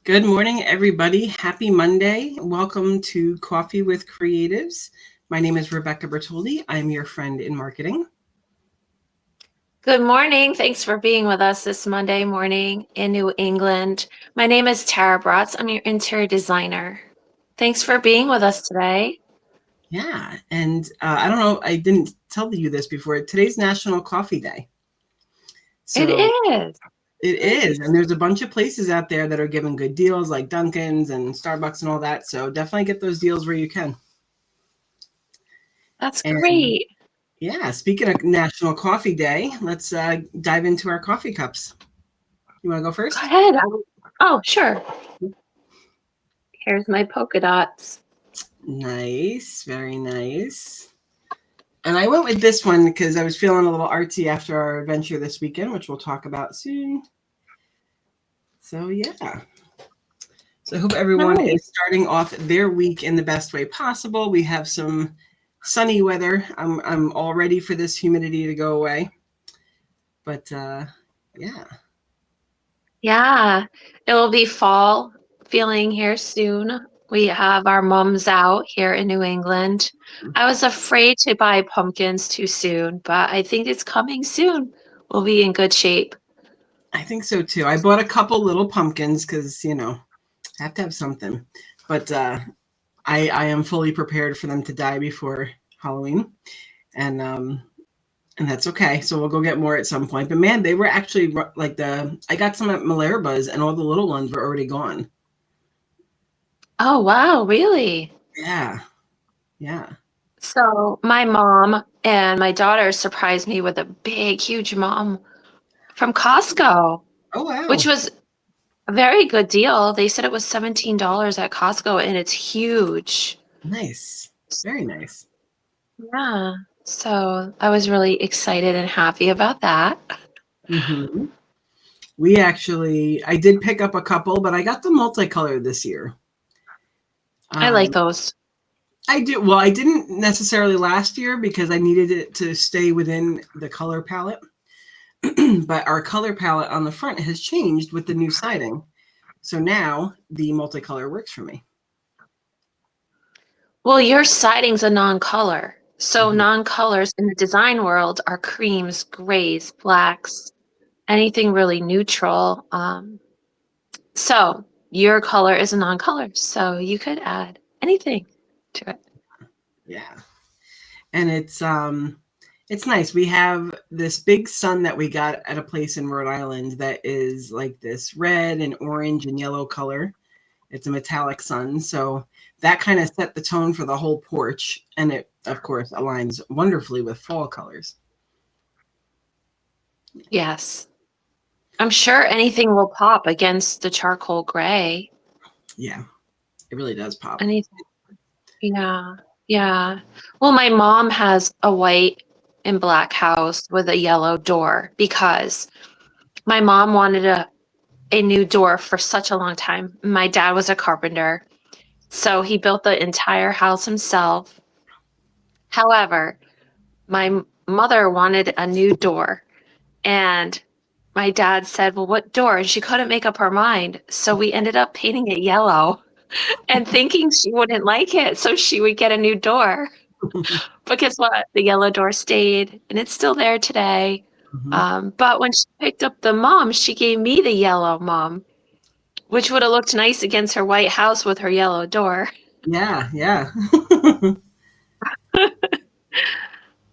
Good morning, everybody. Happy Monday. Welcome to Coffee with Creatives. My name is Rebecca Bertoldi. I'm your friend in marketing. Good morning. Thanks for being with us this Monday morning in New England. My name is Tara Bratz. I'm your interior designer. Thanks for being with us today. Yeah, and I don't know, I didn't tell you this before. Today's National Coffee Day. It So is. it is, and Nice. there's a bunch of places out there that are giving good deals like Dunkin's and Starbucks and all that. So definitely get those deals where you can. That's And great. yeah, speaking of National Coffee Day, let's dive into our coffee cups. You want to go Go first? ahead. Oh, sure. Here's my polka dots. Nice, very nice. And I went with this one because I was feeling a little artsy after our adventure this weekend, which we'll talk about soon. So, yeah. So, I hope everyone Nice. is starting off their week in the best way possible. We have some sunny weather. I'm all ready for this humidity to go away. But, yeah. Yeah, it will be fall feeling here soon. We have our mums out here in New England. I was afraid to buy pumpkins too soon, but I think it's coming soon. We'll be in good shape. I think so too. I bought a couple little pumpkins because, I have to have something. But I am fully prepared for them to die before Halloween. And and that's okay. So we'll go get more at some point. But man, they were actually like I got some at Malara's and all the little ones were already gone. Oh, wow, really? Yeah. Yeah. So my mom and my daughter surprised me with a big, huge mom from Costco, Oh, wow. which was a very good deal. They said it was $17 at Costco and it's huge. Nice. Very nice. Yeah. So I was really excited and happy about that. Hmm. I did pick up a couple, but I got the multicolor this year. I like Um, those. well, I didn't necessarily last year because I needed it to stay within the color palette. But our color palette on the front has changed with the new siding. So now the multicolor works for me. Well, your siding's a non-color. So Mhm. non-colors in the design world are creams, grays, blacks, anything really neutral. So your color is a non-color, so you could add anything to it. Yeah. And it's nice. We have this big sun that we got at a place in Rhode Island that is like this red and orange and yellow color. It's a metallic sun, so that kind of set the tone for the whole porch, and it of course aligns wonderfully with fall colors. Yes. I'm sure anything will pop against the charcoal gray. Yeah, it really does pop. Anything. Yeah. Yeah. Well, my mom has a white and black house with a yellow door because my mom wanted a new door for such a long time. My dad was a carpenter, so he built the entire house himself. However, my mother wanted a new door, and my dad said, "Well, what door?" And she couldn't make up her mind. So we ended up painting it yellow and thinking she wouldn't like it, so she would get a new door. But guess what? The yellow door stayed, and it's still there today. Mhm. But when she picked up the mom, she gave me the yellow mom, which would have looked nice against her white house with her yellow door. Yeah, yeah.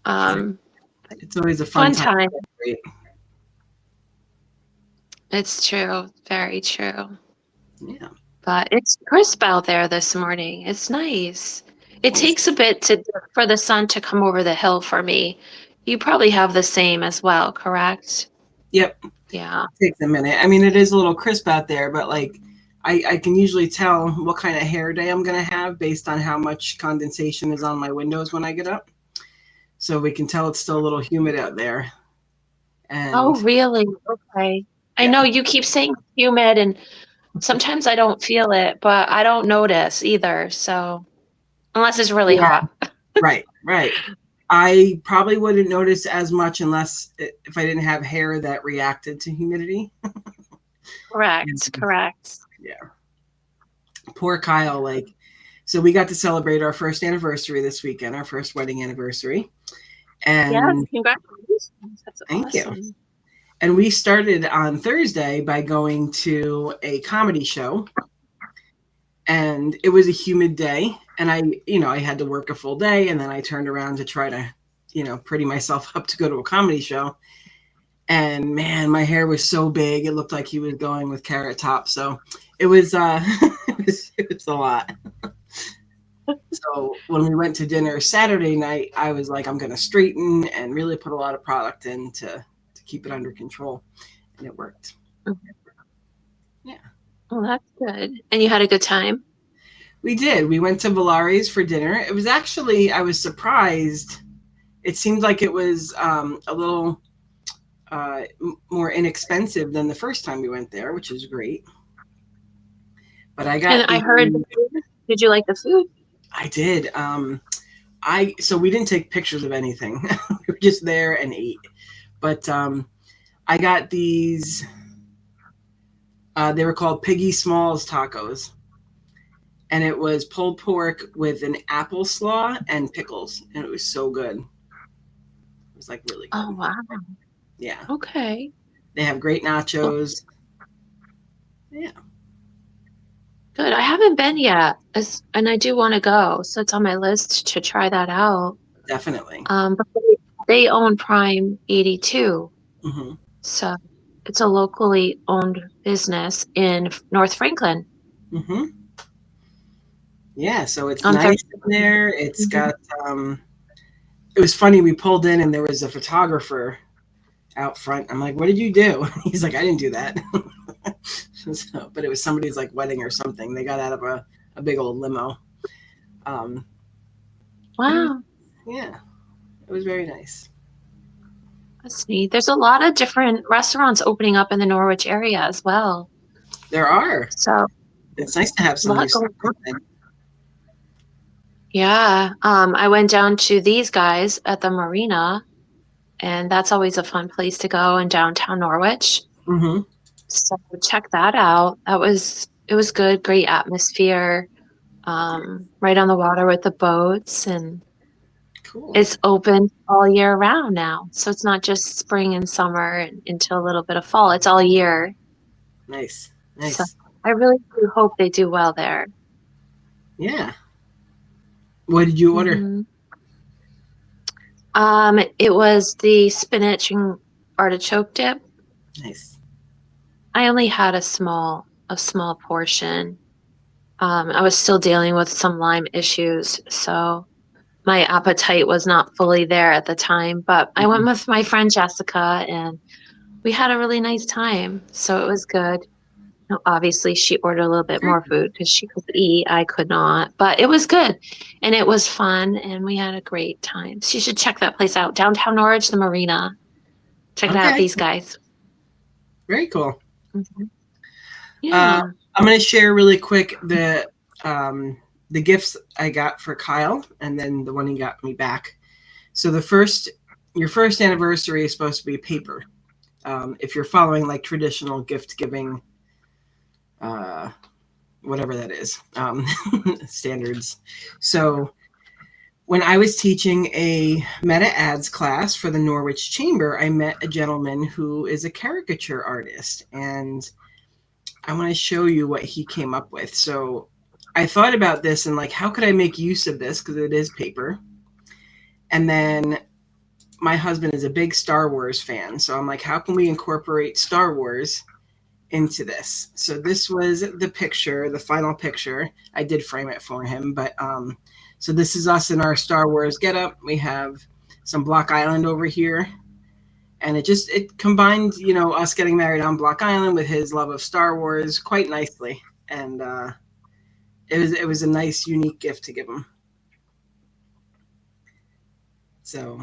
Um, It's always a fun Fun time time. to decorate. It's true. Very true. Yeah, But it's crisp out there this morning. It's nice. It nice. takes a bit to for the sun to come over the hill for me. You probably have the same as well, correct? Yep, Yeah. takes a minute. I mean, it is a little crisp out there, but like I can usually tell what kind of hair day I'm gonna have based on how much condensation is on my windows when I get up. So we can tell it's still a little humid out there. And Oh, really? Okay. I yeah, know you keep saying humid, and sometimes I don't feel it, but I don't notice either. So, unless it's really yeah, hot. right, right. I probably wouldn't notice as much if I didn't have hair that reacted to humidity. Correct. Correct. Yeah. Poor Kyle, like, so we got to celebrate our first anniversary this weekend, our first wedding anniversary. Yes, And congratulations. That's thank you. awesome. And we started on Thursday by going to a comedy show. And it was a humid day. And I had to work a full day. And then I turned around to try to, pretty myself up to go to a comedy show. And man, my hair was so big. It looked like he was going with Carrot Top. So it was, it was a lot. So when we went to dinner Saturday night, I was like, I'm going to straighten and really put a lot of product in to keep it under control. And it worked. Yeah. Well, that's good. And you had a good time? We did. We went to Valari's for dinner. It was actually, I was surprised. It seemed like it was a little more inexpensive than the first time we went there, which is great. But I And got I the. heard the food. Did you like the food? I did. So we didn't take pictures of anything. We were just there and ate. But I got these. They were called Piggy Smalls tacos, and it was pulled pork with an apple slaw and pickles, and it was so good. It was like really Oh, good. wow. Yeah, Okay. they have great Well, nachos. Yeah, good. I haven't been yet, and I do want to go, so it's on my list to try that out. definitely. But they own Prime 82, Hmm. so it's a locally owned business in North Franklin Hmm. Yeah, so it's on nice Thursday. in there. It's Mhm. got. It was funny. We pulled in and there was a photographer out front. I'm like, "What did you do?" He's like, "I didn't do that." So, but it was somebody's like wedding or something. They got out of a big old limo. Um, but it was, Wow, yeah, it was very nice. that's neat. There's a lot of different restaurants opening up in the Norwich area as well. There are. So It's nice to have a some new lot stuff going on. open. Yeah. I went down to these guys at the marina, and that's always a fun place to go in downtown Norwich. Hmm. So check that out. It was good, great atmosphere. Right on the water with the boats, and Cool. it's open all year round now. So it's not just spring and summer and into a little bit of fall. It's all year. Nice. So Nice. I really do hope they do well there. Yeah. What did you order? hmm it was the spinach and artichoke dip. Nice. I only had a small portion. I was still dealing with some Lyme issues, so my appetite was not fully there at the time. But I went Mhm. with my friend Jessica, and we had a really nice time. So it was good. Now, obviously, she ordered a little bit Very more food because she could eat. I could not, but it was good, and it was fun, and we had a great time. So you should check that place out, downtown Norwich, the Marina. Check it out, okay. these guys. Very cool. Mhm. Uh, Yeah. I'm going to share really quick um, the gifts I got for Kyle, and then the one he got me back. So your first anniversary is supposed to be paper. If you're following like traditional gift giving, uh, whatever that is, standards. So when I was teaching a meta ads class for the Norwich Chamber, I met a gentleman who is a caricature artist, and I want to show you what he came up with. So I thought about this and like, how could I make use of this because it is paper? And then my husband is a big Star Wars fan, so I'm like, how can we incorporate Star Wars into this? So this was the picture, the final picture. I did frame it for him, but so this is us in our Star Wars getup. We have some Block Island over here, and it combined, us getting married on Block Island with his love of Star Wars quite nicely, and it was a nice, unique gift to give him. So,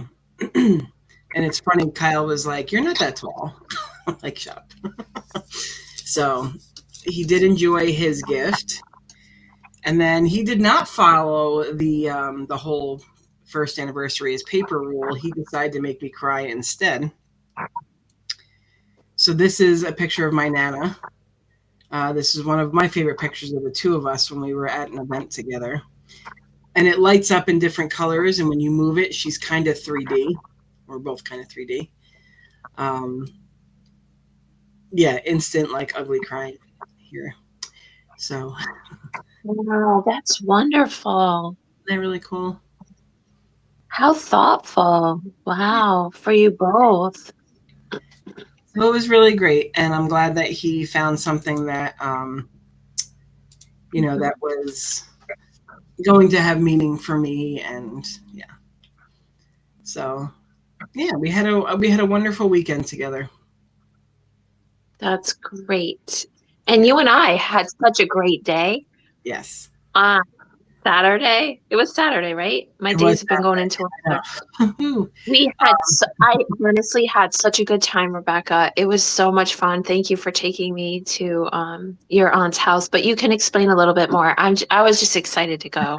and it's funny. Kyle was like, "You're not that tall." I'm like, "Shut up." So he did enjoy his gift, and then he did not follow the whole first anniversary is paper rule. He decided to make me cry instead. So this is a picture of my nana. This is one of my favorite pictures of the two of us when we were at an event together. And it lights up in different colors, and when you move it, she's kind of 3D. We're both kind of 3D. Um, yeah, instant like ugly crying here. So Wow, that's wonderful. they're really cool. How thoughtful. Wow, for you both. So it was really great, and I'm glad that he found something that Mhm. that was going to have meaning for me, and yeah. So yeah, we had a wonderful weekend together. That's great. And you and I had such a great day Yes, on Saturday. It was Saturday, right? My it was days have been going into that. another. Ooh, I honestly had such a good time, Rebecca. It was so much fun. Thank you for taking me to your aunt's house, but you can explain a little bit more. I was just excited to go.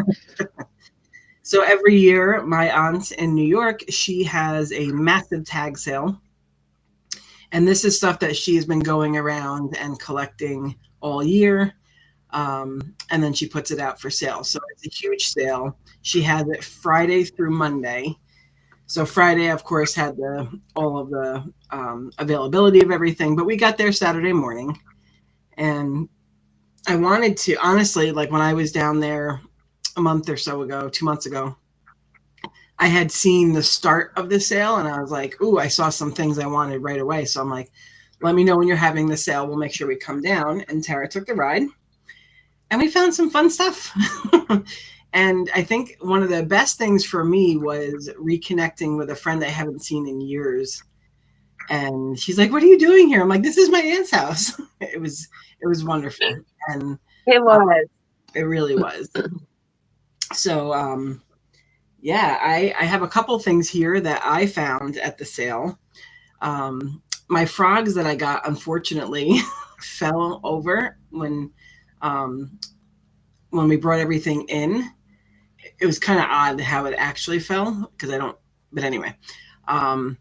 so every year, my aunt in New York, she has a massive tag sale, and this is stuff that she has been going around and collecting all year. And then she puts it out for sale. So it's a huge sale. She has it Friday through Monday. So Friday, of course, had the all of the availability of everything, but we got there Saturday morning, and I wanted to honestly, like when I was down there a month or so ago, 2 months ago, I had seen the start of the sale, and I was like, "Ooh, I saw some things I wanted right away." So I'm like, "Let me know when you're having the sale. We'll make sure we come down." And Tara took the ride, and we found some fun stuff. And I think one of the best things for me was reconnecting with a friend I haven't seen in years. And she's like, "What are you doing here?" I'm like, "This is my aunt's house." It was wonderful, and It uh, was. it really was. So yeah, I have a couple things here that I found at the sale. My frogs that I got unfortunately fell over um, when we brought everything in. It was kind of odd how it actually fell because I don't. But anyway, um,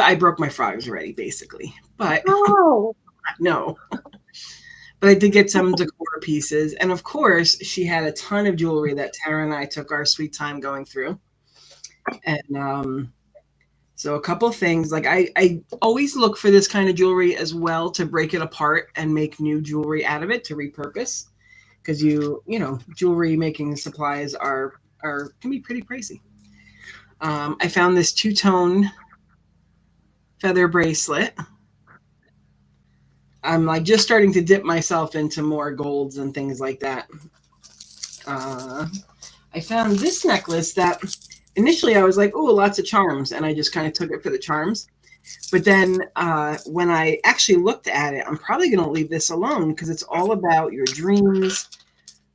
I broke my frogs already, basically. But Oh, no, but I did get some decor pieces, and of course, she had a ton of jewelry that Tara and I took our sweet time going through. And so a couple things like I always look for this kind of jewelry as well to break it apart and make new jewelry out of it to repurpose because jewelry making supplies are can be pretty pricey. I found this two-tone feather bracelet. I'm like just starting to dip myself into more golds and things like that. Uh, I found this necklace that initially I was like, "Oh, lots of charms," and I just kind of took it for the charms. But then when I actually looked at it, I'm probably going to leave this alone because it's all about your dreams.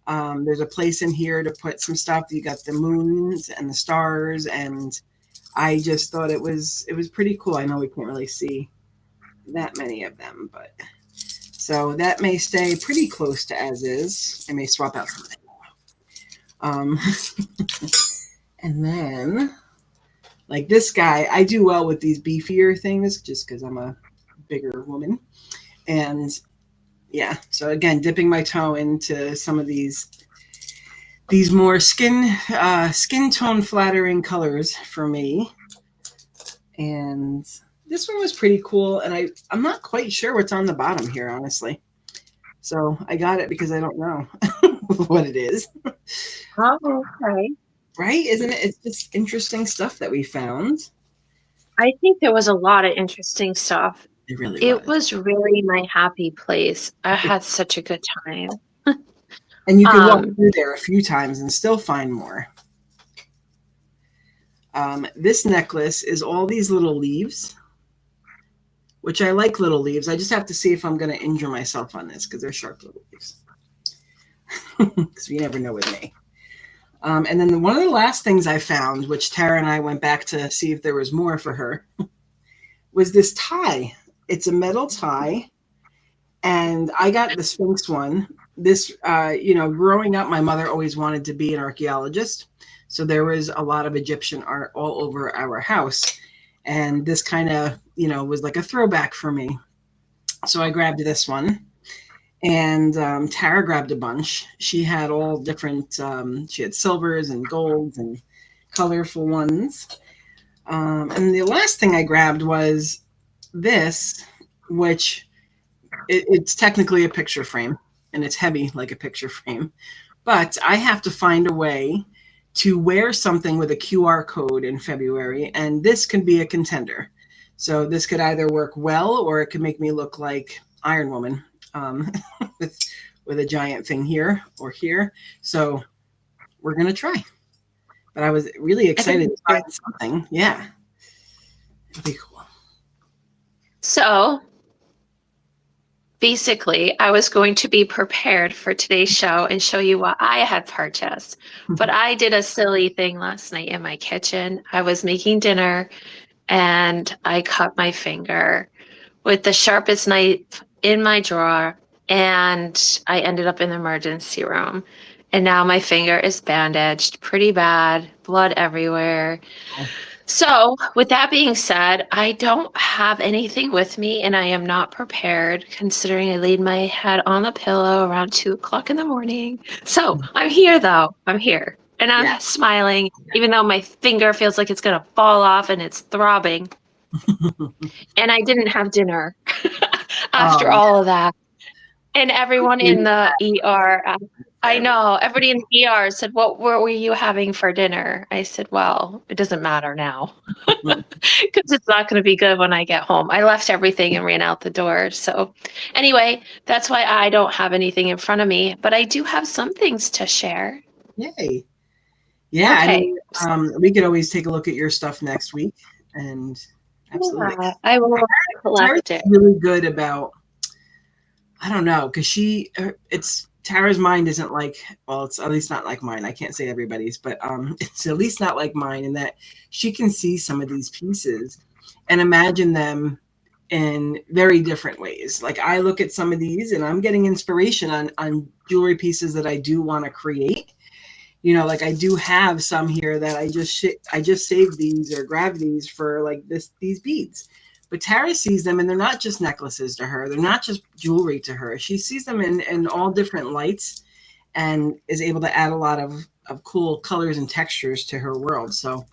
There's a place in here to put some stuff. You got the moons and the stars, and I just thought it was pretty cool. I know we can't really see that many of them, but so that may stay pretty close to as is. I may swap out some of it. Um, and then like this guy, I do well with these beefier things just because I'm a bigger woman. And yeah, so again, dipping my toe into some of these more skin tone flattering colors for me. And this one was pretty cool, and I'm not quite sure what's on the bottom here, honestly. So I got it because I don't know what it is. oh, okay. Right? Isn't it? It's just interesting stuff that we found. I think there was a lot of interesting stuff. It really It was. was really my happy place. I had such a good time. And you can walk Um, through there a few times and still find more. This necklace is all these little leaves, which I like little leaves. I just have to see if I'm going to injure myself on this because they're sharp little leaves. Because you never know with me. And then one of the last things I found, which Tara and I went back to see if there was more for her, was this tie. It's a metal tie, and I got the Sphinx one. This, growing up, my mother always wanted to be an archaeologist, so there was a lot of Egyptian art all over our house, and this kind of, was like a throwback for me. So I grabbed this one, And Tara grabbed a bunch. She had all different. She had silvers and golds and colorful ones. And the last thing I grabbed was this, which it's technically a picture frame, and it's heavy like a picture frame. But I have to find a way to wear something with a QR code in February, and this can be a contender. So this could either work well, or it could make me look like Iron Woman, um, with with a giant thing here or here. So we're gonna try. But I was really I think excited to it's great. find something. Yeah, it'd be cool. So basically, I was going to be prepared for today's show and show you what I had purchased. But I did a silly thing last night in my kitchen. I was making dinner and I cut my finger with the sharpest knife in my drawer, and I ended up in the emergency room. And now my finger is bandaged pretty bad, blood everywhere. Oh, So, with that being said, I don't have anything with me and I am not prepared considering I laid my head on the pillow around 2 o'clock in the morning. So, I'm here though. I'm here and yeah. I'm smiling, even though my finger feels like it's going to fall off and it's throbbing. And I didn't have dinner after Um, all of that. And everyone in the ER, I know, everybody in the ER said, what were you having for dinner? I said, well, it doesn't matter now because it's not going to be good when I get home. I left everything and ran out the door. So, anyway, that's why I don't have anything in front of me, but I do have some things to share. Yay. Yeah, I Okay. mean, we could always take a look at your stuff next week, and absolutely. Yeah, I will Tara's collect it. really good about, I don't know, because it's Tara's mind isn't like, well, it's at least not like mine. I can't say everybody's, but it's at least not like mine in that she can see some of these pieces and imagine them in very different ways. Like I look at some of these and I'm getting inspiration on jewelry pieces that I do want to create. Like I do have some here that I just saved these or grabbed these for like these beads. But Tara sees them and they're not just necklaces to her. They're not just jewelry to her. She sees them in all different lights and is able to add a lot of cool colors and textures to her world. So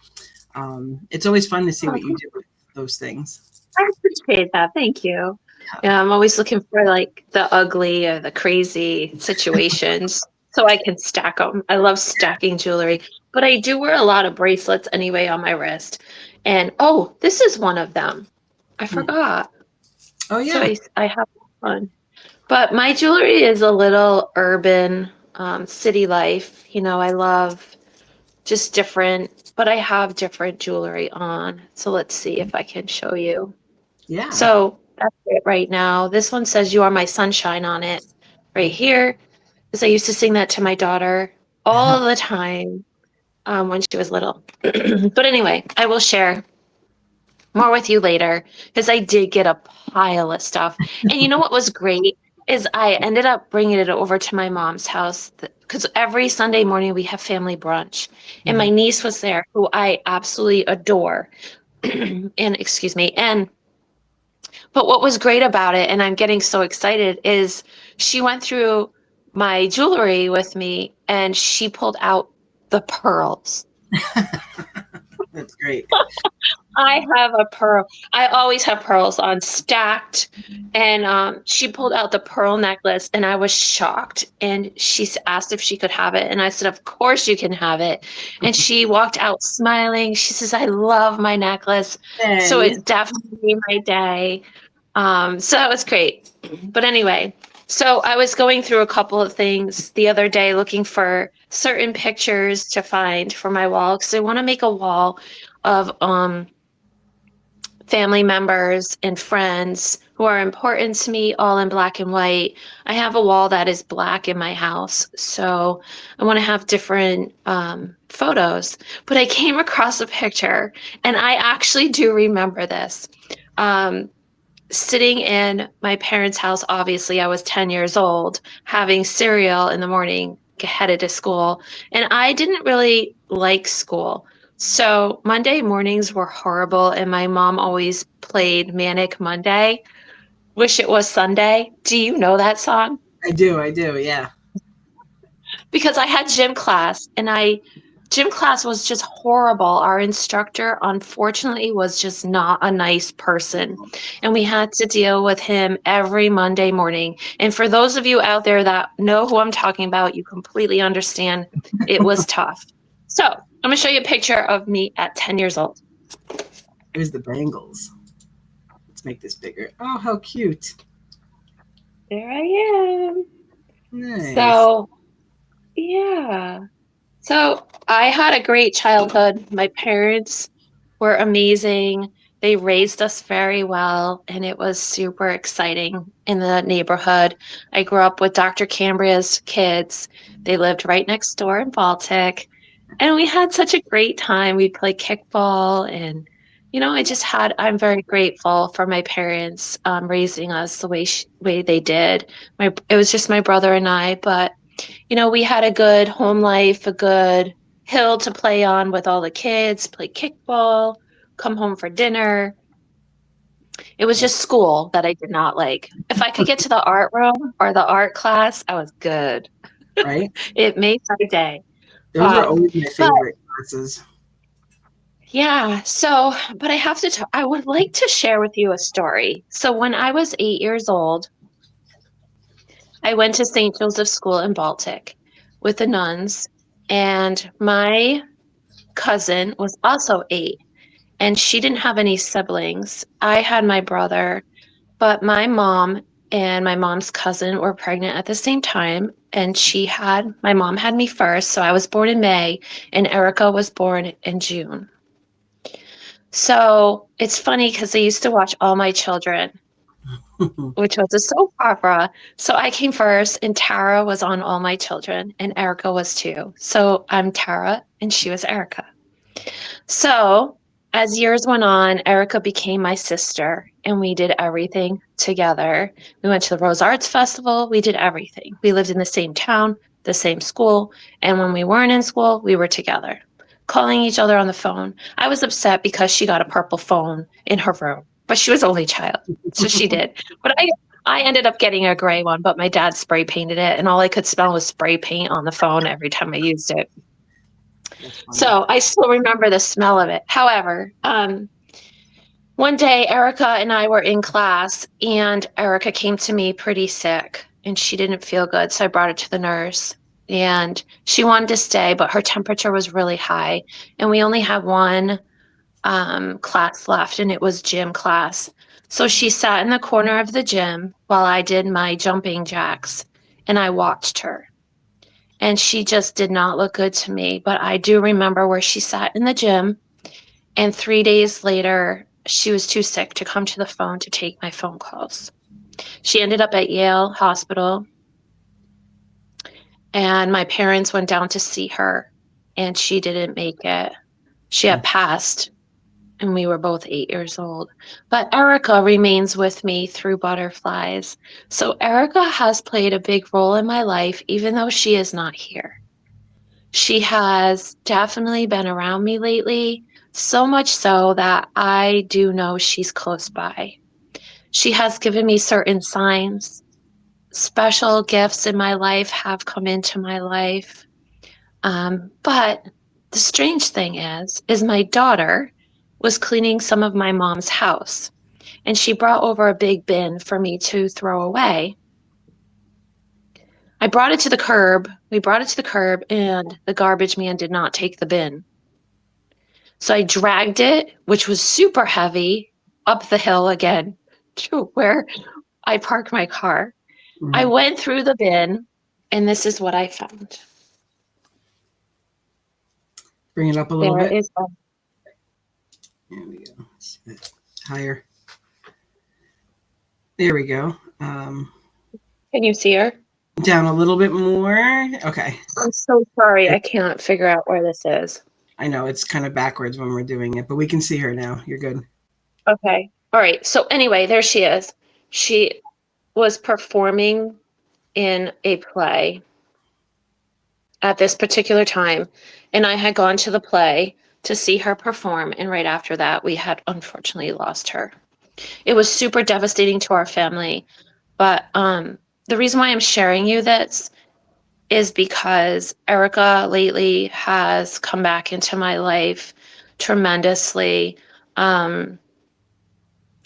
it's always fun to see what you do with those things. I appreciate that. Thank you. Yeah, I'm always looking for like the ugly or the crazy situations so I can stack them. I love stacking jewelry, but I do wear a lot of bracelets anyway on my wrist. And oh, this is one of them. I Hmm. forgot. Oh So yeah. I have one. But my jewelry is a little urban, city life. I love just different, but I have different jewelry on. So let's see if I can show you. Yeah. So that's it right now. This one says "You Are My Sunshine" on it, right here, because I used to sing that to my daughter all the time when she was little. But anyway, I will share more with you later because I did get a pile of stuff. And you know what was great is I ended up bringing it over to my mom's house because every Sunday morning we have family brunch, and my Mhm. niece was there, who I absolutely adore. And excuse me, and but what was great about it, and I'm getting so excited, is she went through my jewelry with me and she pulled out the pearls. That's great. I have a pearl. I always have pearls on stacked. And she pulled out the pearl necklace and I was shocked. And she asked if she could have it. And I said, of course you can have it. And she walked out smiling. She says, I love my necklace. So Yay. it definitely made my day. So that was great. But anyway, so I was going through a couple of things the other day looking for certain pictures to find for my wall because I want to make a wall of family members and friends who are important to me, all in black and white. I have a wall that is black in my house, so I want to have different photos. But I came across a picture, and I actually do remember this. Um, Sitting in my parents' house, obviously, I was 10 years old, having cereal in the morning, headed to school. And I didn't really like school. So Monday mornings were horrible. And my mom always played Manic Monday. Wish It Was Sunday. Do you know that song? I do, yeah. Because I had gym class was just horrible. Our instructor, unfortunately, was just not a nice person. And we had to deal with him every Monday morning. And for those of you out there that know who I'm talking about, you completely understand it was tough. So I'm going to show you a picture of me at 10 years old. Here's the bangles. Let's make this bigger. Oh, how cute. There I am. Nice. So, yeah. So I had a great childhood. My parents were amazing. They raised us very well, and it was super exciting in the neighborhood. I grew up with Dr. Cambria's kids. They lived right next door in Baltic, and we had such a great time. We played kickball, and I'm very grateful for my parents raising us the way they did. It was just my brother and I, but we had a good home life, a good hill to play on with all the kids, play kickball, come home for dinner. It was just school that I did not like. If I could get to the art room or the art class, I was good. Right? It made my day. Those were Um, always my but favorite classes. yeah, but I would like to share with you a story. So when I was 8 years old, I went to St. Joseph's School in Baltic with the nuns, and my cousin was also 8, and she didn't have any siblings. I had my brother, but my mom and my mom's cousin were pregnant at the same time, and my mom had me first, so I was born in May, and Erica was born in June. So it's funny because they used to watch All My Children, which was a soap opera. So I came first, and Tara was on All My Children, and Erica was too. So I'm Tara, and she was Erica. So, as years went on, Erica became my sister, and we did everything together. We went to the Rose Arts Festival. We did everything. We lived in the same town, the same school, and when we weren't in school, we were together, calling each other on the phone. I was upset because she got a purple phone in her room, but she was only child, so she did. But I ended up getting a gray one, but my dad spray painted it, and all I could smell was spray paint on the phone every time I used it. That's funny. So I still remember the smell of it. However, one day Erica and I were in class, and Erica came to me pretty sick, and she didn't feel good. So I brought her to the nurse, and she wanted to stay, but her temperature was really high, and we only had one class left, and it was gym class. So she sat in the corner of the gym while I did my jumping jacks, and I watched her. And she just did not look good to me. But I do remember where she sat in the gym. And 3 days later, she was too sick to come to the phone to take my phone calls. She ended up at Yale Hospital. And my parents went down to see her, and she didn't make it. She had passed, and we were both 8 years old. But Erica remains with me through butterflies. So Erica has played a big role in my life, even though she is not here. She has definitely been around me lately, so much so that I do know she's close by. She has given me certain signs. Special gifts in my life have come into my life. But the strange thing is my daughter was cleaning some of my mom's house, and she brought over a big bin for me to throw away. I brought it to the curb. We brought it to the curb, and the garbage man did not take the bin. So I dragged it, which was super heavy, up the hill again to where I parked my car. Mm-hmm. I went through the bin, and this is what I found. Bring it up a little There bit. is a There we go. Higher. There we go. Can you see her? Down a little bit more. Okay. I'm so sorry. I can't figure out where this is. I know it's kind of backwards when we're doing it, but we can see her now. You're good. Okay. All right. So anyway, there she is. She was performing in a play at this particular time, and I had gone to the play to see her perform, and right after that, we had unfortunately lost her. It was super devastating to our family, but the reason why I'm sharing you this is because Erica lately has come back into my life tremendously. Um,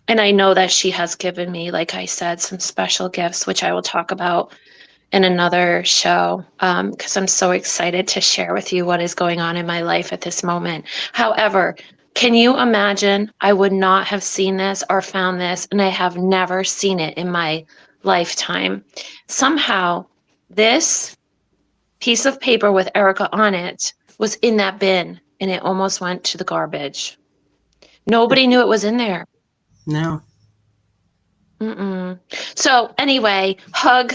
and I know that she has given me, like I said, some special gifts, which I will talk about in another show, because I'm so excited to share with you what is going on in my life at this moment. However, can you imagine? I would not have seen this or found this, and I have never seen it in my lifetime. Somehow, this piece of paper with Erica on it was in that bin, and it almost went to the garbage. Nobody knew it was in there. No. Mm-mm. So, anyway, hug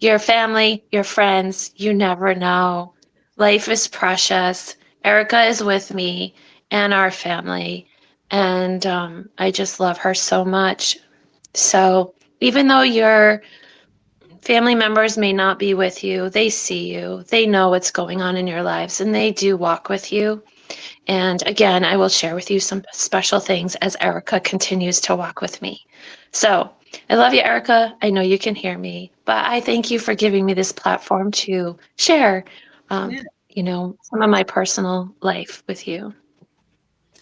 your family, your friends. You never know. Life is precious. Erica is with me and our family, and I just love her so much. So, even though your family members may not be with you, they see you, they know what's going on in your lives, and they do walk with you. And again, I will share with you some special things as Erica continues to walk with me. So I love you, Erica. I know you can hear me, but I thank you for giving me this platform to share, um, Yeah, some of my personal life with you.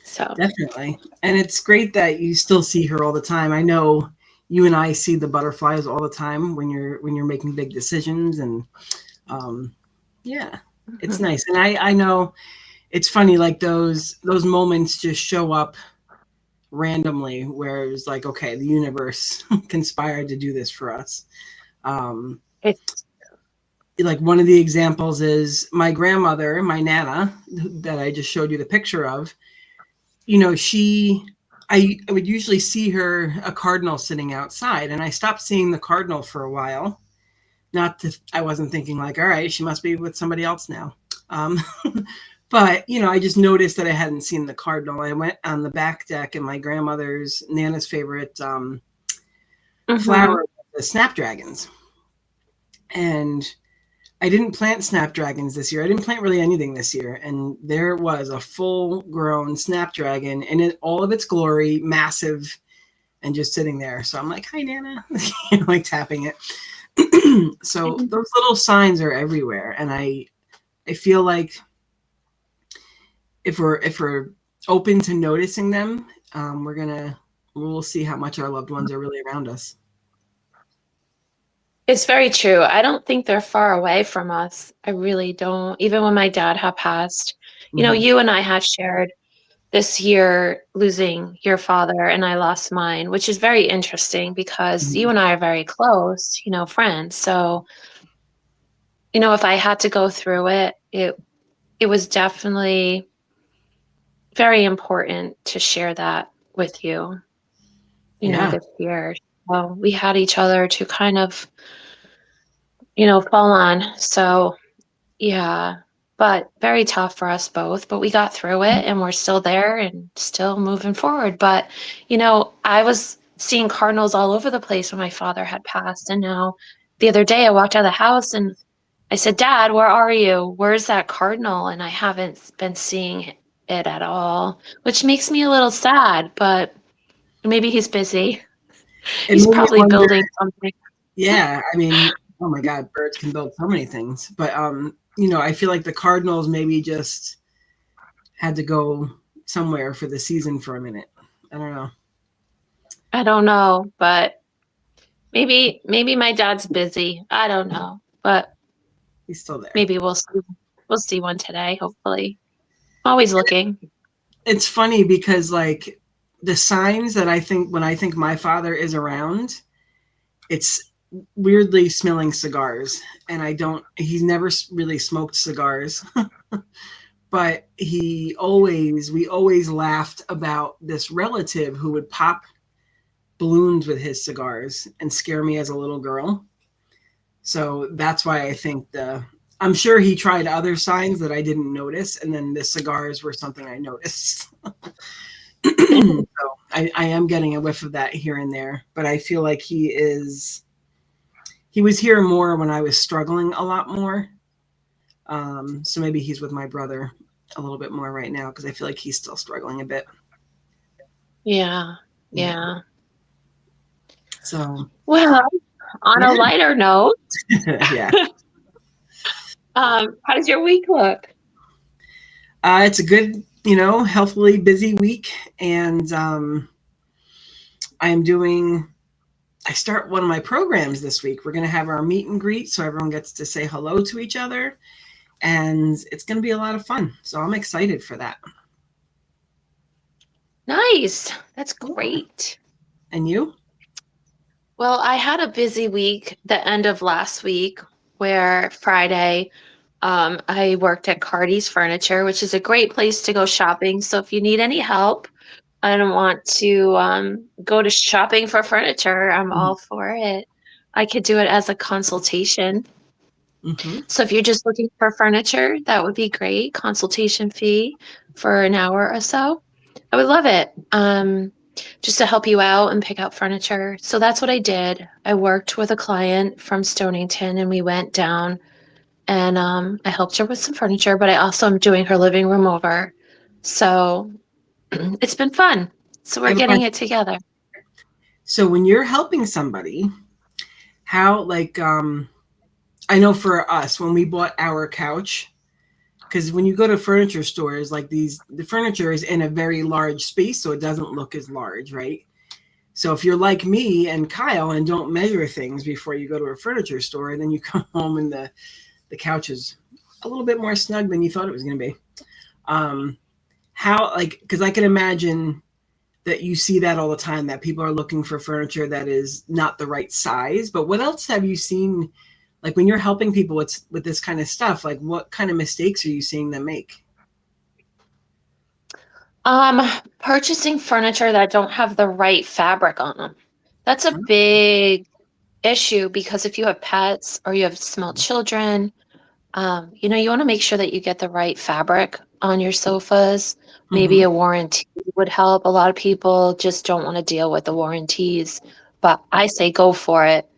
So definitely. And it's great that you still see her all the time. I know you and I see the butterflies all the time when you're making big decisions, and um, yeah, it's mhm. nice. And I know it's funny, like those moments just show up randomly, where it's like, okay, the universe conspired to do this for us. Um, It's like one of the examples is my grandmother, my nana, that I just showed you the picture of. She, I would usually see her, a cardinal sitting outside, and I stopped seeing the cardinal for a while. Not to, I wasn't thinking like, all right, she must be with somebody else now. Um, but I just noticed that I hadn't seen the cardinal. I went on the back deck, and my grandmother's Nana's favorite mhm. flower, the snapdragons, and I didn't plant snapdragons this year. I didn't plant really anything this year, and there was a full-grown snapdragon in all of its glory, massive, and just sitting there. So I'm like, "Hi, Nana," like tapping it. So those little signs are everywhere, and I feel like if we're open to noticing them, we'll see how much our loved ones are really around us. It's very true. I don't think they're far away from us. I really don't. Even when my dad had passed, Hmm. you and I had shared this year losing your father, and I lost mine, which is very interesting because you Hmm. and I are very close, friends. So, if I had to go through it, it was definitely very important to share that with you, Yeah. this year. So we had each other to kind of, fall on. So yeah, but very tough for us both, but we got through it and we're still there and still moving forward. But, I was seeing cardinals all over the place when my father had passed. And now the other day I walked out of the house and I said, Dad, where are you? Where's that cardinal? And I haven't been seeing it at all, which makes me a little sad, but maybe he's busy. It He's made me probably wonder. building something. Yeah, I mean, oh my God, birds can build so many things. But I feel like the Cardinals maybe just had to go somewhere for the season for a minute. I don't know. I don't know, but maybe my dad's busy. I don't know, but He's still there. maybe we'll see one today, hopefully. Always looking. It's funny because like the signs that I think when I think my father is around, it's weirdly smelling cigars, and I don't. He's never really smoked cigars. But we always laughed about this relative who would pop balloons with his cigars and scare me as a little girl. So that's why I think I'm sure he tried other signs that I didn't notice, and then the cigars were something I noticed. So I am getting a whiff of that here and there, but I feel like he was here more when I was struggling a lot more. So maybe he's with my brother a little bit more right now because I feel like he's still struggling a bit. Yeah. Yeah. Yeah. So Well, On a lighter note, Yeah. how does your week look? It's a good, healthily busy week, and I am doing. I start one of my programs this week. We're going to have our meet and greet, so everyone gets to say hello to each other, and it's going to be a lot of fun. So I'm excited for that. Nice. That's Yeah. great. And you? Well, I had a busy week the end of last week where Friday, I worked at Cardi's Furniture, which is a great place to go shopping. So if you need any help, I don't want to go to shopping for furniture, I'm Mhm. all for it. I could do it as a consultation. Mhm. So if you're just looking for furniture, that would be great. Consultation fee for an hour or so. I would love it. Just to help you out and pick out furniture. So that's what I did. I worked with a client from Stonington and we went down and I helped her with some furniture, but I also am doing her living room over. So it's been fun. So I we're have a getting question. it together. So when you're helping somebody, how I know for us when we bought our couch, because when you go to furniture stores like these, the furniture is in a very large space, so it doesn't look as large, right? So if you're like me and Kyle and don't measure things before you go to a furniture store, and then you come home and the couch is a little bit more snug than you thought it was going to be. Um, how because I can imagine that you see that all the time, that people are looking for furniture that is not the right size. But what else have you seen? Like when you're helping people with this kind of stuff, like what kind of mistakes are you seeing them make? Um, Purchasing furniture that don't have the right fabric on them. That's a big issue because if you have pets or you have small children, you want to make sure that you get the right fabric on your sofas. Maybe Mm-hmm. a warranty would help. A lot of people just don't want to deal with the warranties, but I say go for it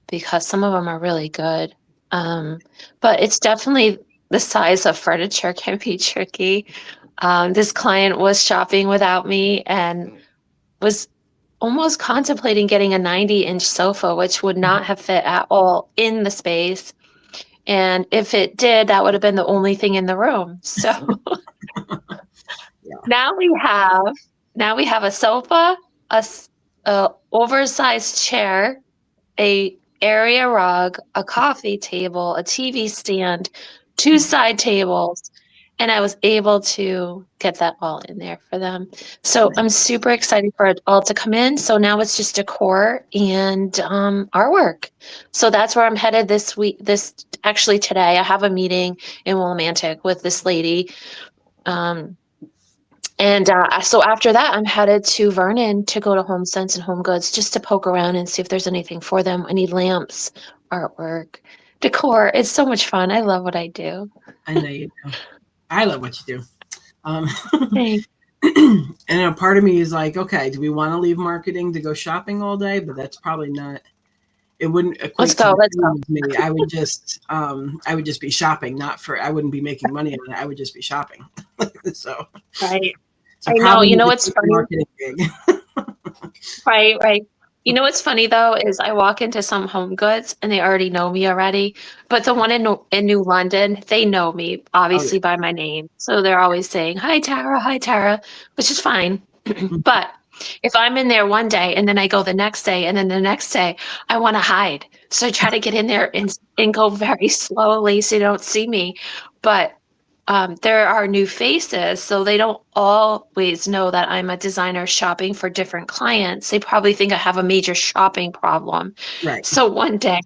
because some of them are really good. Um, but it's definitely the size of furniture can be tricky. This client was shopping without me and was almost contemplating getting a 90-inch sofa, which would not have fit at all in the space. And if it did, that would have been the only thing in the room. So Yeah. now we have now we have a sofa, a oversized chair, a area rug, a coffee table, a TV stand, two side tables, and I was able to get that all in there for them. So I'm super excited for it all to come in. So now it's just decor and artwork. So that's where I'm headed this week. This actually today, I have a meeting in Willimantic with this lady. Um, and so after that, I'm headed to Vernon to go to Home Sense and Home Goods just to poke around and see if there's anything for them. I need lamps, artwork, decor. It's so much fun. I love what I do. I know you do. I love what you do. Um, Thanks. and a part of me is like, okay, do we want to leave marketing to go shopping all day? But that's probably not. It wouldn't Let's equate to go. the Let's same go. as me. I would just be shopping, not for. I wouldn't be making money on it. I would just be shopping. so, Right. so I know. probably You need know to what's take the funny? marketing gig. Right, right. You know what's funny though is I walk into some Home Goods and they already know me already. But the one in New London, they know me Oh yeah. obviously by my name. So they're always saying, hi Tara," which is fine. But if I'm in there one day and then I go the next day and then the next day, I want to hide. So I try to get in there and go very slowly so you don't see me. But there are new faces, so they don't always know that I'm a designer shopping for different clients. They probably think I have a major shopping problem. Right. So one day,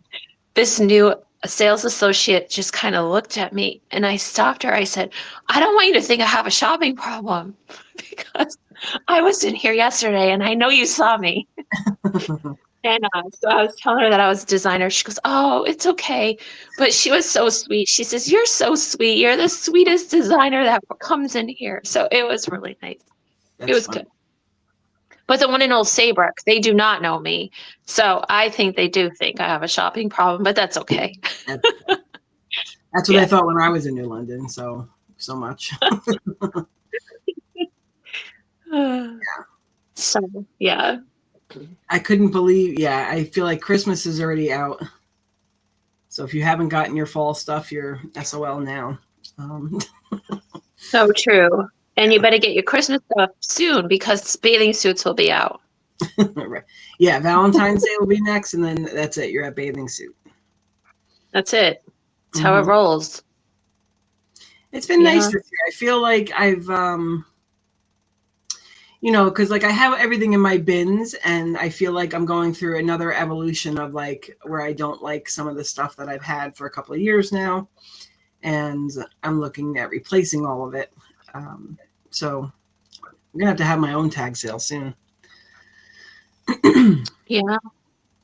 this new sales associate just kind of looked at me and I stopped her. I said, I don't want you to think I have a shopping problem because I was in here yesterday and I know you saw me. And so I was telling her that I was a designer. She goes, "Oh, it's okay." But she was so sweet. She says, "You're so sweet. You're the sweetest designer that comes in here." So it was really nice. It That's was fun. good. But the one in Old Saybrook, they do not know me. So I think they do think I have a shopping problem, but that's okay. That's, that's what I Yeah. thought when I was in New London. So much. So, yeah. I couldn't believe. Yeah, I feel like Christmas is already out. So if you haven't gotten your fall stuff, you're SOL now. Um, So true. And you better get your Christmas stuff soon because bathing suits will be out. right. Yeah, Valentine's Day will be next, and then that's it. You're at bathing suit. That's it. That's how it Hmm. rolls. It's been nice Yeah. this year. I feel like I've, because like I have everything in my bins, and I feel like I'm going through another evolution of like where I don't like some of the stuff that I've had for a couple of years now, and I'm looking at replacing all of it. So I'm gonna have my own tag sale soon. Yeah.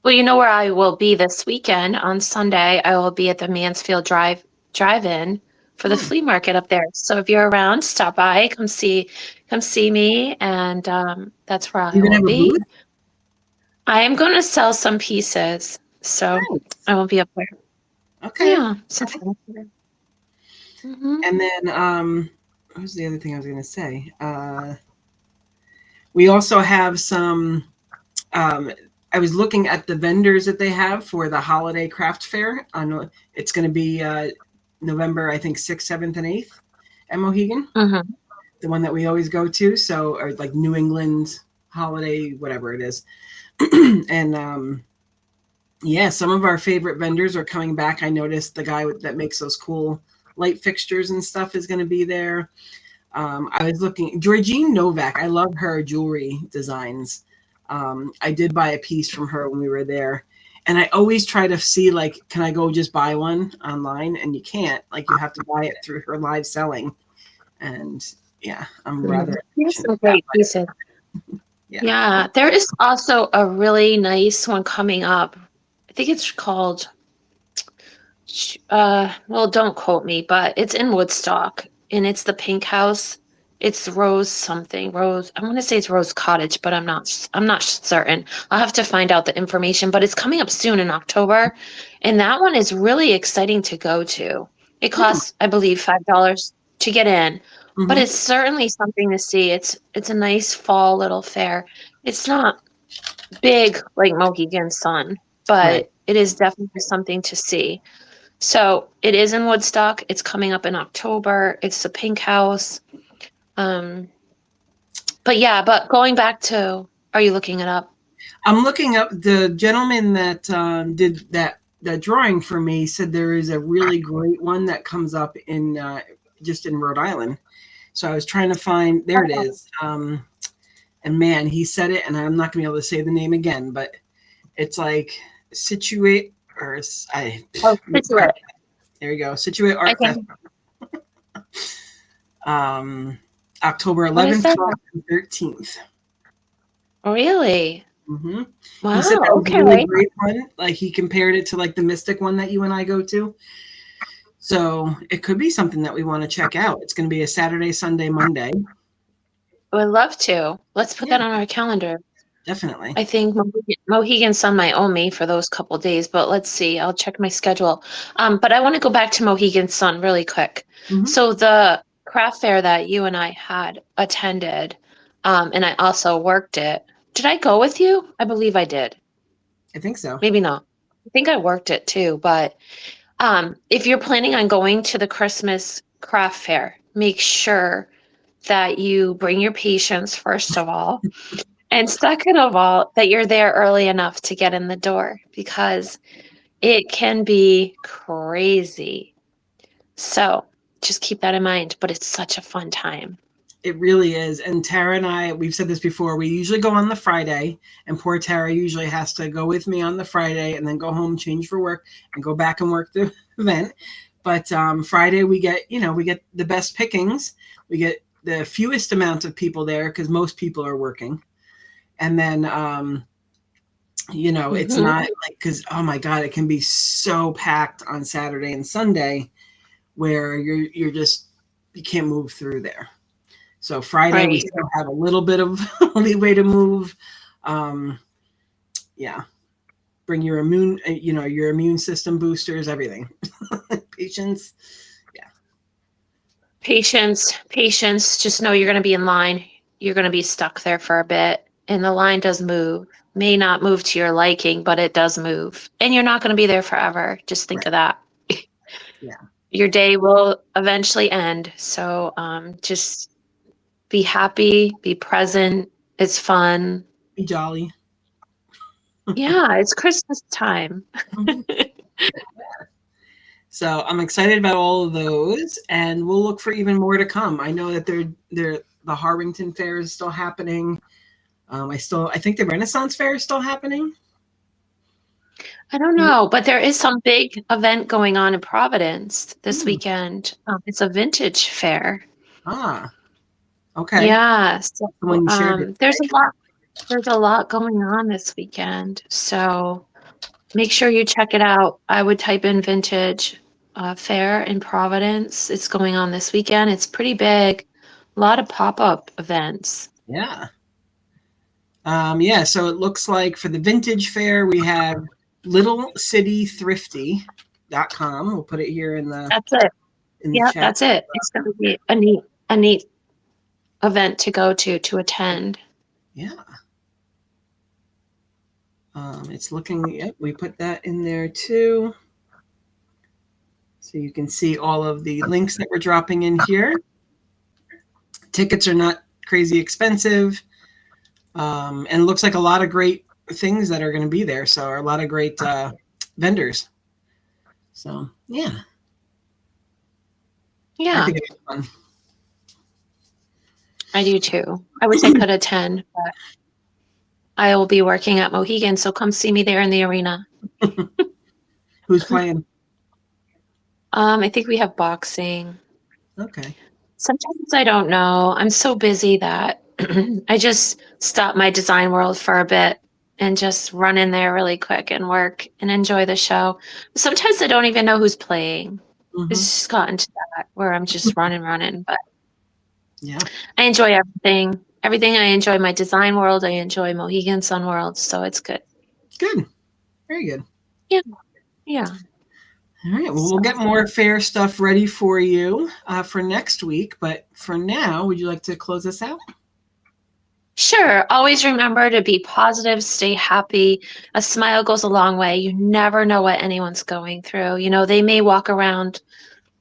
Well, you know where I will be this weekend on Sunday. I will be at the Mansfield Drive-In for the Hmm. flea market up there. So if you're around, stop by, come see me, and that's where I You gonna will have a be. booth? I am going to sell some pieces, so Nice. I won't be up there. Okay. Yeah, some furniture. Hmm. And then what was the other thing I was gonna say? We also have some. Um, I was looking at the vendors that they have for the holiday craft fair. It's going to be November, I think 6th, 7th, and 8th at Mohegan, Hmm. the one that we always go to. So, or like New England holiday, whatever it is. And yeah, some of our favorite vendors are coming back. I noticed the guy that makes those cool light fixtures and stuff is going to be there. I was looking, Georgine Novak. I love her jewelry designs. I did buy a piece from her when we were there, and I always try to see like, can I go just buy one online? And you can't. Like, you have to buy it through her live selling. And yeah, I'm rather Here's impatient some with that. great pieces. Yeah. Yeah, there is also a really nice one coming up. I think it's called well, don't quote me, but it's in Woodstock and it's the Pink House. It's Rose something. Rose, I want to say it's Rose Cottage, but I'm not certain. I'll have to find out the information, but it's coming up soon in October, and that one is really exciting to go to. It Hmm. costs, I believe, $5 to get in, but Hmm. it's certainly something to see. It's a nice fall little fair. It's not big like Mohegan Sun, Right. but it is definitely something to see. So it is in Woodstock. It's coming up in October. It's the Pink House. Um, but yeah, but going back to, are you looking it up? I'm looking up the gentleman that did that drawing for me said there is a really great one that comes up in just in Rhode Island. So I was trying to find. There it Oh, is. And man, he said it, and I'm not gonna be able to say the name again, but it's like Situate or I. oh, Situate. There you go, Situate I Art Fest, can. um, October What is 11th, that? 12th, and 13th. Really? Hmm. He said Wow. that was a really Okay. great one. Like he compared it to like the Mystic one that you and I go to. So it could be something that we want to check out. It's going to be a Saturday, Sunday, Monday. I would love to. Let's put Yeah, that on our calendar. definitely. I think Mohegan Sun might owe me for those couple days, but let's see. I'll check my schedule. But I want to go back to Mohegan Sun really quick. Hmm. So the craft fair that you and I had attended, and I also worked it. Did I go with you? I believe I did. I think so. Maybe not. I think I worked it too. But if you're planning on going to the Christmas craft fair, make sure that you bring your patients first of all. And second of all, that you're there early enough to get in the door because it can be crazy. So just keep that in mind. But it's such a fun time. It really is. And Tara and I, we've said this before, we usually go on the Friday, and poor Tara usually has to go with me on the Friday and then go home, change for work, and go back and work the event. But Friday, we get the best pickings. We get the fewest amount of people there because most people are working. And then, it's Hmm. not like, because, oh my God, it can be so packed on Saturday and Sunday where you're just, you can't move through there. So Friday we Right. still have a little bit of leeway to move. Um, yeah, bring your immune system boosters, everything. Patience. Yeah. Patience, patience. Just know you're going to be in line. You're going to be stuck there for a bit. and the line does move. May not move to your liking, but it does move. And you're not going to be there forever. Just think Right. of that. Yeah. Your day will eventually end. So just be happy, be present. It's fun. Be jolly. Yeah, it's Christmas time. Mhm. So I'm excited about all of those, and we'll look for even more to come. I know that the Harrington Fair is still happening. I think the Renaissance Fair is still happening. I don't know, but there is some big event going on in Providence this Hmm. weekend. It's a vintage fair. Ah, okay. Yeah, so When you shared it. there's a lot going on this weekend. So make sure you check it out. I would type in vintage fair in Providence. It's going on this weekend. It's pretty big. A lot of pop-up events. Yeah. Yeah, so it looks like for the vintage fair, we have littlecitythrifty.com. We'll put it here That's it. in the Yeah, chat. that's it. It's going to be a neat event to go to attend. Yeah. It's looking, yep, we put that in there too. So you can see all of the links that we're dropping in here. Tickets are not crazy expensive. And it looks like a lot of great things that are going to be there. So a lot of great vendors. So yeah. Yeah, I think it's fun. I do too. I wish I could attend, but I will be working at Mohegan, so come see me there in the arena. Who's playing? I think we have boxing. Okay. Sometimes I don't know. I'm so busy that I just stop my design world for a bit and just run in there really quick and work and enjoy the show. Sometimes I don't even know who's playing. It's Mm-hmm. just gotten to that where I'm just running. But Yeah. I enjoy everything. Everything I enjoy my design world. I enjoy Mohegan Sun world. So it's good. Good. Very good. Yeah. Yeah. All right. Well, So. we'll get more fair stuff ready for you for next week. But for now, would you like to close us out? Sure. Always remember to be positive, stay happy. A smile goes a long way. You never know what anyone's going through. You know, they may walk around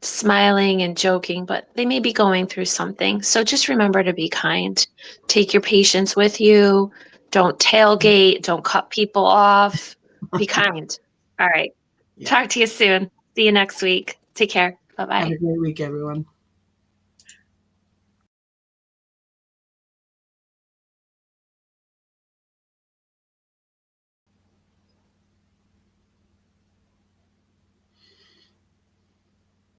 smiling and joking, but they may be going through something. So just remember to be kind. Take your patients with you. Don't tailgate. Don't cut people off. Be kind. All right. Yeah. Talk to you soon. See you next week. Take care. Have Bye-bye. a great week, everyone.